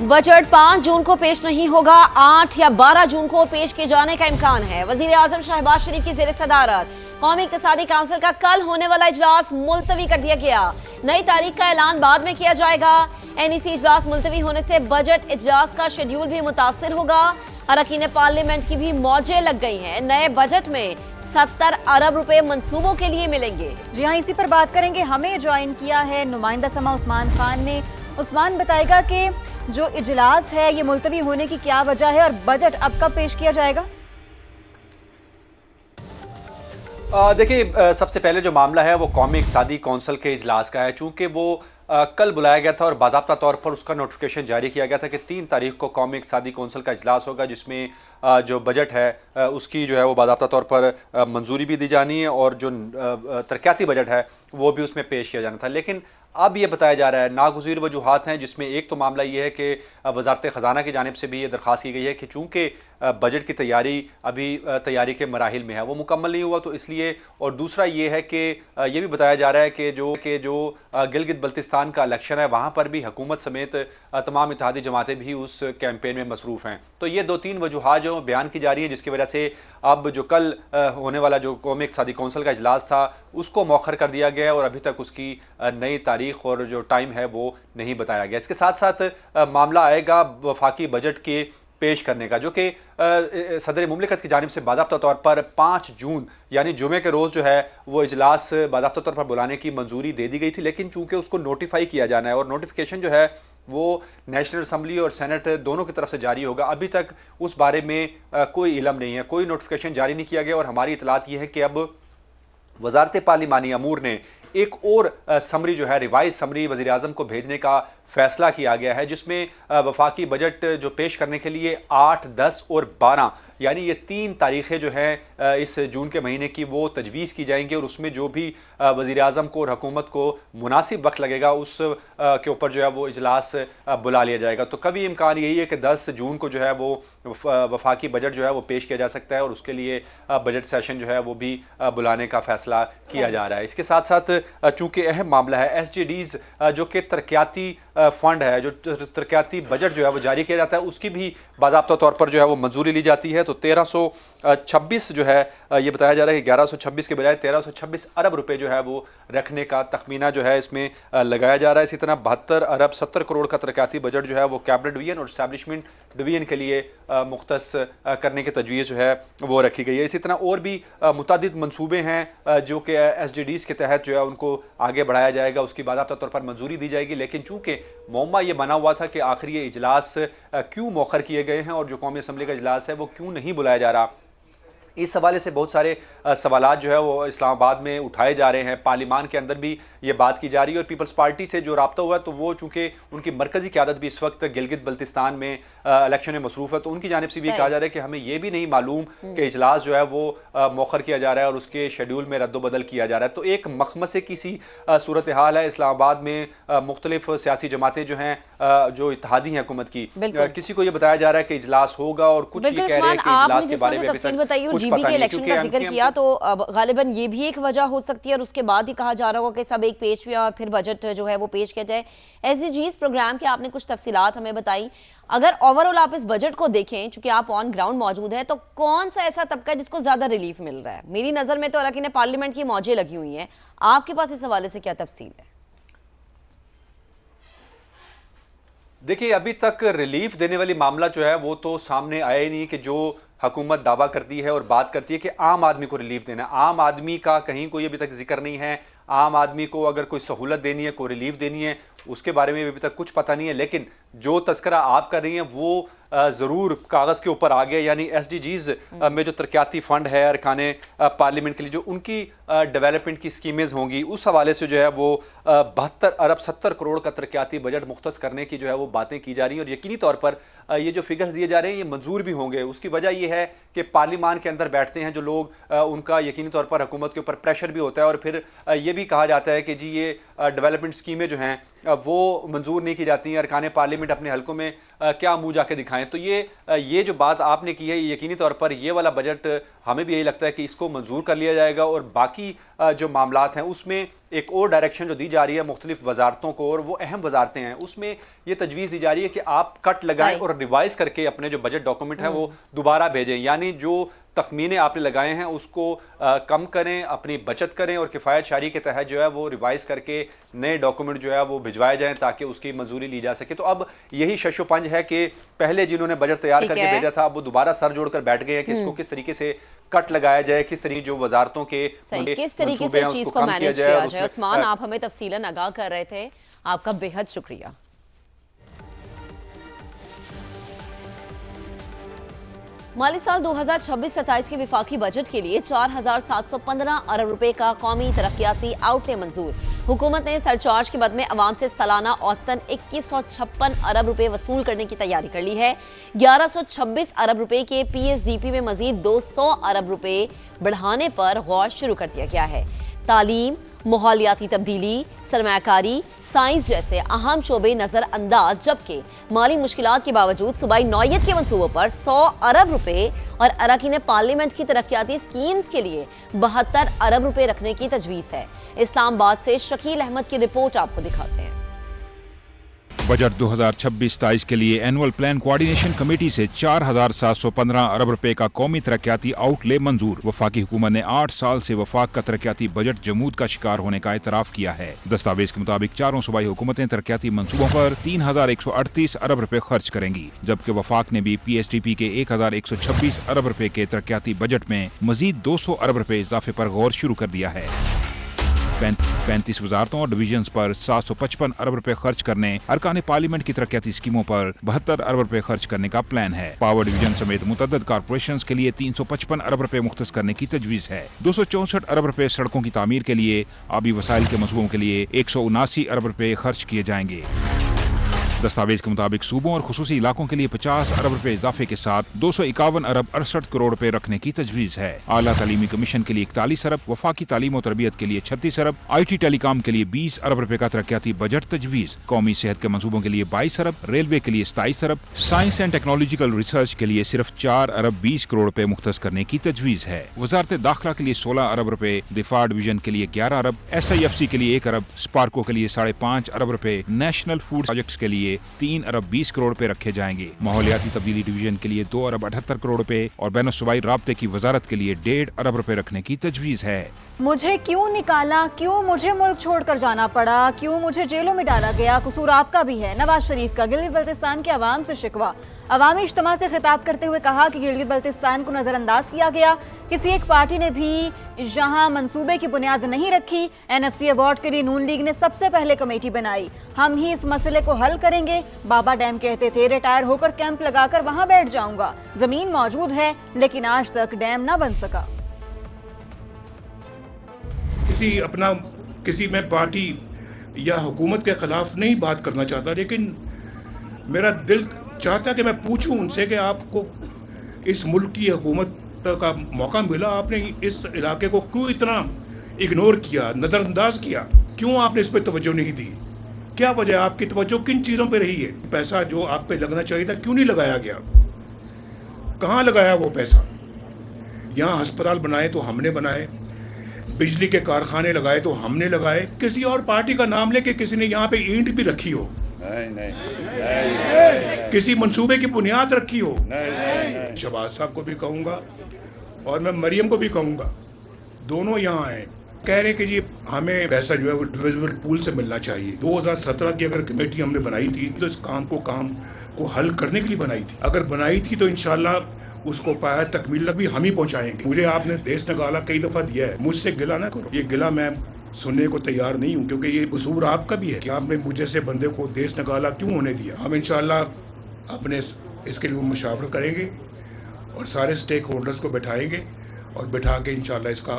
Budget 5 जून को पेश नहीं होगा, 8 या 12 जून को पेश किए जाने का इम्कान है। वजीर आजम शहबाज शरीफ की ज़ेर सदारत कौमी इक्तिसादी काउंसिल का कल होने वाला इजलास मुलतवी कर दिया गया। नई तारीख का ऐलान बाद में किया जाएगा। NEC इजलास मुलतवी होने से बजट इजलास का शेड्यूल भी मुतासिर होगा। अरकान पार्लियामेंट की भी मौजें लग गई हैं। नए बजट में 70 अरब रुपए मंसूबों के लिए मिलेंगे। जी हाँ, इसी पर बात करेंगे। हमें ज्वाइन किया है नुमाइंदा समा उस्मान खान ने। उस्मान, बताएगा कि जो इजलास है ये मुलतवी होने की क्या वजह है और बजट अब कब पेश किया जाएगा? देखिए, सबसे पहले जो मामला है वो कौमी इक्तिसादी कौंसिल के इजलास का है। चूँकि वो कल बुलाया गया था और बाज़ाब्ता तौर पर उसका नोटिफिकेशन जारी किया गया था कि 3 तारीख को कौमी इक्तिसादी कौंसिल का इजलास होगा, जिसमें जो बजट है उसकी जो है वो बाज़ाब्ता तौर पर मंजूरी भी दी जानी है और जो तरक्याती बजट है वो भी उसमें पेश किया जाना था। लेकिन अब ये बताया जा रहा है, नागुज़ीर वजूहात हैं, जिसमें एक तो मामला ये है कि वज़ारत ख़ज़ाना की जानिब से भी ये दरख्वास्त की गई है कि चूँकि बजट की तैयारी अभी तैयारी के मराहिल में है, वो मुकम्मल नहीं हुआ, तो इसलिए। और दूसरा ये है कि ये भी बताया जा रहा है कि जो गिलगित बल्तिस्तान का इलेक्शन है वहाँ पर भी हुकूमत समेत तमाम इत्तेहादी जमातें भी उस कैंपेन में मसरूफ़ हैं। तो ये 2-3 वजूहात जो बयान की जा रही है, जिसकी वजह से अब जो कल होने वाला जो कौमी इक्तिसादी कौंसिल का इजलास था उसको मौखर कर दिया गया और अभी तक उसकी नई तारीख और जो टाइम है वो नहीं बताया गया। इसके साथ साथ मामला आएगा वफाकी बजट के पेश करने का, जो कि सदर मुमलिकत की जानिब से बाज़ाब्ता तौर पर 5 जून यानी जुमे के रोज़ जो है वो इजलास बाज़ाब्ता तौर पर बुलाने की मंजूरी दे दी गई थी। लेकिन चूँकि उसको नोटिफाई किया जाना है और नोटिफिकेशन जो है वो नेशनल असम्बली और सेनेट दोनों की तरफ से जारी होगा, अभी तक उस बारे में कोई इलम नहीं है, कोई नोटिफिकेशन जारी नहीं किया गया। और हमारी इतलात ये है कि अब वजारत पार्लिमानी अमूर ने एक और समरी जो है रिवाइज समरी वज़ीर आज़म को भेजने का फैसला किया गया है, जिसमें वफाकी बजट जो पेश करने के लिए 8, 10 और 12 यानी ये 3 तारीखें जो हैं इस जून के महीने की वो तजवीज़ की जाएंगी। और उसमें जो भी वज़ीर आज़म को और हुकूमत को मुनासिब वक्त लगेगा उस के ऊपर जो है वो इजलास बुला लिया जाएगा। तो कभी इम्कान यही है कि 10 जून को जो है वो वफाकी बजट जो है वो पेश किया जा सकता है और उसके लिए बजट सेशन जो है वो भी बुलाने का फ़ैसला किया जा रहा है। इसके साथ साथ चूँकि अहम मामला है SGDs जो कि तरक्याती फ़ंड है, जो तरक्याती बजट जो है वो जारी किया जाता है, उसकी भी बाज़ाब्ता तौर पर जो है वो मंजूरी ली जाती है। तो 1326 जो है ये बताया जा रहा है कि 1126 के बजाय 1326 अरब रुपए जो है वो रखने का तखमीना जो है इसमें लगाया जा रहा है। इसी तरह 72 अरब 70 करोड़ का तरक्याती बजट जो है वो कैबिनेट डिवीजन और इस्टेब्लिशमेंट डिवीजन के लिए मुख्तस करने की तजवीज़ जो है वो रखी गई है। इसी तरह और भी मुतअद्दिद मंसूबे हैं जो कि SGDs के तहत जो है उनको आगे बढ़ाया जाएगा, उसकी बाज़ाब्ता तौर पर मंजूरी दी जाएगी। लेकिन चूँकि मौमा ये बना हुआ था कि आखिर ये इजलास क्यों मौखर किए गए हैं और जो कौमी असम्बली का इजलास है वो क्यों नहीं बुलाया जा रहा, इस हवाले से बहुत सारे सवालात जो है वो इस्लामाबाद में उठाए जा रहे हैं। पार्लिमान के अंदर भी ये बात की जा रही है और पीपल्स पार्टी से जो राब्ता हुआ है तो वो चूँकि उनकी मरकज़ी क़यादत भी इस वक्त गिलगित बल्तिस्तान में इलेक्शन में मसरूफ़ है, तो उनकी जानिब से भी कहा जा रहा है कि हमें ये भी नहीं मालूम कि इजलास जो है वो मौखर किया जा रहा है और उसके शेड्यूल में रद्दोबदल किया जा रहा है। तो एक मखमसे की सी सूरत हाल है इस्लामाबाद में। मुख्तलिफ सियासी जमातें जो हैं जो इत्तेहादी हैं हुकूमत की, किसी को ये बताया जा रहा है कि इजलास होगा और कुछ ये कह रहे हैं कि इजलास के बारे में जीबी के इलेक्शन का जिक्र किया, तो अब गालिबन ये भी एक वजह हो सकती है और उसके बाद ही कहा जा रहा होगा कि सब एक पेश में और फिर बजट जो है वो पेश किया जाए। SDGs प्रोग्राम के आपने कुछ तफसीलात हमें बताई। अगर ओवरऑल आप इस बजट को देखें, चूंकि आप ऑन ग्राउंड मौजूद हैं, तो कौन सा ऐसा तबका है जिसको ज्यादा रिलीफ मिल रहा है? मेरी नजर में तो अरकान पार्लियामेंट की मौजें लगी हुई हैं, आपके पास इस हवाले से क्या तफसील है? देखिए, अभी तक रिलीफ देने वाली मामला जो है वो तो सामने आया ही नहीं कि जो हुकूमत दावा करती है और बात करती है कि आम आदमी को रिलीफ देना, आम आदमी का कहीं कोई अभी तक जिक्र नहीं है। आम आदमी को अगर कोई सहूलत देनी है, कोई रिलीफ देनी है, उसके बारे में अभी तक कुछ पता नहीं है। लेकिन जो तस्करा आप कर रही हैं वो ज़रूर कागज़ के ऊपर आ गया, यानी SDGs में जो तरक्याती फ़ंड है अरकान पार्लियामेंट के लिए जो उनकी डेवलपमेंट की स्कीमेज़ होंगी, उस हवाले से जो है वो 72 अरब 70 करोड़ का तरक्याती बजट मुख्तस करने की जो है वो बातें की जा रही हैं। और यकीनी तौर पर ये जो फिगर्स दिए जा रहे हैं ये मंजूर भी होंगे। उसकी वजह ये है कि पार्लिमान के अंदर बैठते हैं जो लोग, उनका यकीनी तौर पर हुकूमत के ऊपर प्रेशर भी होता है और फिर ये भी कहा जाता है कि जी ये डेवलपमेंट स्कीमें जो हैं वो मंजूर नहीं की जाती हैं, अरकान पार्लियामेंट अपने हलकों में क्या मुंह जाके दिखाएं। तो ये जो बात आपने की है यकीनी तौर पर ये वाला बजट हमें भी यही लगता है कि इसको मंजूर कर लिया जाएगा और बाकी जो मामलात हैं उसमें एक और डायरेक्शन जो दी जा रही है मुख्तलिफ वजारतों को, और वो अहम वजारतें हैं, उसमें ये तजवीज़ दी जा रही है कि आप कट लगाएं और रिवाइज करके अपने जो बजट डॉक्यूमेंट है वो दोबारा भेजें, यानी जो तखमीने आपने लगाए हैं उसको कम करें, अपनी बचत करें और किफ़ायत शारी के तहत जो है वो रिवाइज करके नए डॉक्यूमेंट जो है वो भिजवाए जाएं ताकि उसकी मंजूरी ली जा सके। तो अब यही शशो पंज है कि पहले जिन्होंने बजट तैयार करके भेजा था अब वो दोबारा सर जोड़कर बैठ गए हैं कि इसको किस तरीके से कट लगाया जाए, किस तरीके जो वजारतों के किस तरीके से इस चीज को मैनेज किया जाए। उस्मान, आप हमें तफसीलन आगाह कर रहे थे, आपका बेहद शुक्रिया। माली साल 2026-27 के विफाकी बजट के लिए 4,715 अरब रुपए का कौमी तरक्याती आउटले मंजूर। हुकूमत ने सरचार्ज के बदले अवाम से सालाना औसतन 2156 अरब रुपए वसूल करने की तैयारी कर ली है। 1126 अरब रुपए के PSDP में मजीद 200 अरब रुपए बढ़ाने पर गौर शुरू कर दिया गया है। तालीम, माहौलियाती तब्दीली, सरमायाकारी, साइंस जैसे अहम शोबे नजरअंदाज, जबकि माली मुश्किलात के बावजूद सूबाई नौयत के मंसूबों पर 100 अरब रुपए और अरकान पार्लियामेंट की तरक्याती स्कीम्स के लिए 72 अरब रुपए रखने की तजवीज़ है। इस्लामाबाद से शकील अहमद की रिपोर्ट आपको दिखाते हैं। बजट 2026-27 के लिए एनुअल प्लान कोऑर्डिनेशन कमेटी से 4,715 अरब रुपए का कौमी तरक्याती आउटले मंजूर। वफाकी हुकूमत ने 8 साल से वफाक का तरक्याती बजट जमूद का शिकार होने का एतराफ किया है। दस्तावेज के मुताबिक चारों सूबाई हुकूमतें तरक्याती मंसूबों पर 3,138 अरब रुपए खर्च करेंगी, जबकि वफाक ने भी PSDP के 1,126 अरब रुपए के तरक्याती बजट में मजीद 200 अरब रुपए इजाफे पर गौर शुरू कर दिया है। 35 वजारतों और डिवीजन्स पर 755 अरब रुपए खर्च करने, अरकान पार्लियामेंट की तरक्याती स्कीमों पर 72 अरब रुपए खर्च करने का प्लान है। पावर डिवीजन समेत मुतअद्दिद कॉर्पोरेशंस के लिए 355 अरब रुपए मुख्तस करने की तजवीज़ है। 264 अरब रुपए सड़कों की तामीर के लिए, आबी वसाइल के मंसूबों के लिए 179 अरब रुपए खर्च किए जाएंगे। दस्तावेज के मुताबिक सूबों और खुसूसी इलाकों के लिए 50 अरब रुपए इजाफे के साथ 251 अरब 68 करोड़ रुपए रखने की तजवीज़ है। आला तालीमी कमीशन के लिए 41 अरब, वफाकी तालीम और तरबियत के लिए 36 अरब, IT टेलीकॉम के लिए 20 अरब रुपए का तरक्याती बजट तजवीज़, कौमी सेहत के मंसूबों के लिए 22 अरब, रेलवे के लिए 27 अरब, साइंस एंड टेक्नोलॉजिकल रिसर्च के लिए सिर्फ 4 अरब 20 करोड़ रुपए मुख्तस करने की तजवीज़ है। वजारत दाखिला के लिए 16 अरब रुपए, दिफा डिवीजन के लिए 11 अरब, SIFC के लिए 1 अरब, स्पार्को के लिए 5.5 अरब रुपए, नेशनल फूड प्रोजेक्ट्स के लिए 3 अरब 20 करोड़ रुपए रखे जाएंगे। माहौलियाती तब्दीली डिवीजन के लिए 2 अरब 78 करोड़ रुपए और बैनुल-सूबाई राब्ते की वजारत के लिए 1.5 अरब रुपए रखने की तजवीज़ है। मुझे क्यों निकाला, क्यों मुझे मुल्क छोड़कर जाना पड़ा, क्यों मुझे जेलों में डाला गया, कसूर आपका भी है। नवाज शरीफ का गिलगित बल्तिस्तान के अवाम से शिकवा। अवामी इज्तिमा से खिताब करते हुए कहा कि गिलगित बल्तिस्तान को नजरअंदाज किया गया, किसी एक पार्टी ने भी जहां मंसूबे की बुनियाद नहीं रखी। NFC अवार्ड के लिए नून लीग ने सबसे पहले कमेटी बनाई, हम ही इस मसले को हल करेंगे। बाबा डैम कहते थे रिटायर होकर कैंप लगाकर वहां बैठ जाऊंगा, जमीन मौजूद है लेकिन आज तक डैम ना बन सका। किसी में पार्टी या हुकूमत के खिलाफ नहीं बात करना चाहता, लेकिन मेरा दिल चाहता कि मैं पूछूं उनसे कि आपको इस मुल्क की हुकूमत का मौका मिला, आपने इस इलाके को क्यों इतना इग्नोर किया, नज़रअंदाज किया, क्यों आपने इस पर तवज्जो नहीं दी, क्या वजह, आपकी तवज्जो किन चीज़ों पे रही है? पैसा जो आप पे लगना चाहिए था क्यों नहीं लगाया गया, कहाँ लगाया वो पैसा? यहाँ अस्पताल बनाए तो हमने बनाए, बिजली के कारखाने लगाए तो हमने लगाए, किसी और पार्टी का नाम लेके किसी ने यहाँ पे ईंट भी रखी हो? नहीं। किसी मंसूबे की बुनियाद रखी हो? नहीं। शहबाज साहब को भी कहूँगा और मैं मरियम को भी कहूँगा, दोनों यहाँ आए, कह रहे कि जी हमें पैसा जो है वो डिविजिबल पूल से मिलना चाहिए। 2017 की अगर कमेटी हमने बनाई थी तो इस काम को हल करने के लिए बनाई थी, अगर बनाई थी तो इंशाल्लाह उसको पाया तकमील तक भी हम ही पहुँचाएंगे। मुझे आपने देश नगाला कई दफ़ा दिया है, मुझसे गिला ना करो, ये गिला मैं सुनने को तैयार नहीं हूँ, क्योंकि ये कसूर आपका भी है कि आपने मुझे से बंदे को देश नगाला क्यों होने दिया। हम इंशाल्लाह अपने इसके लिए मुशावरा करेंगे और सारे स्टेक होल्डर्स को बैठाएंगे और बैठा के इंशाल्लाह इसका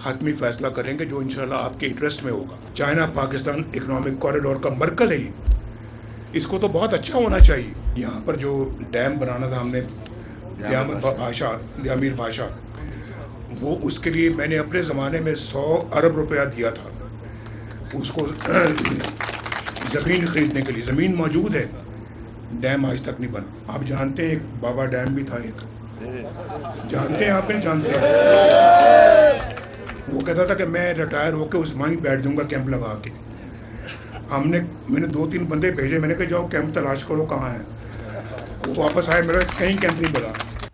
हतमी फैसला करेंगे जो इंशाल्लाह आपके इंटरेस्ट में होगा। चाइना पाकिस्तान इकोनॉमिक कॉरिडोर का मरकज़ है, इसको तो बहुत अच्छा होना चाहिए। यहाँ पर जो डैम बनाना था हमने दियामीर भाषा, वो उसके लिए मैंने अपने ज़माने में 100 अरब रुपया दिया था उसको ज़मीन ख़रीदने के लिए। ज़मीन मौजूद है, डैम आज तक नहीं बना। आप जानते हैं एक बाबा डैम भी था, एक जानते हैं, आप नहीं जानते हैं? वो कहता था कि मैं रिटायर होकर उस वहीं बैठ जाऊंगा कैंप लगा के। मैंने 2-3 बंदे भेजे, मैंने कहा जाओ कैंप तलाश करो कहाँ है। वो वापस आए, मेरा कहीं कैंप नहीं मिला।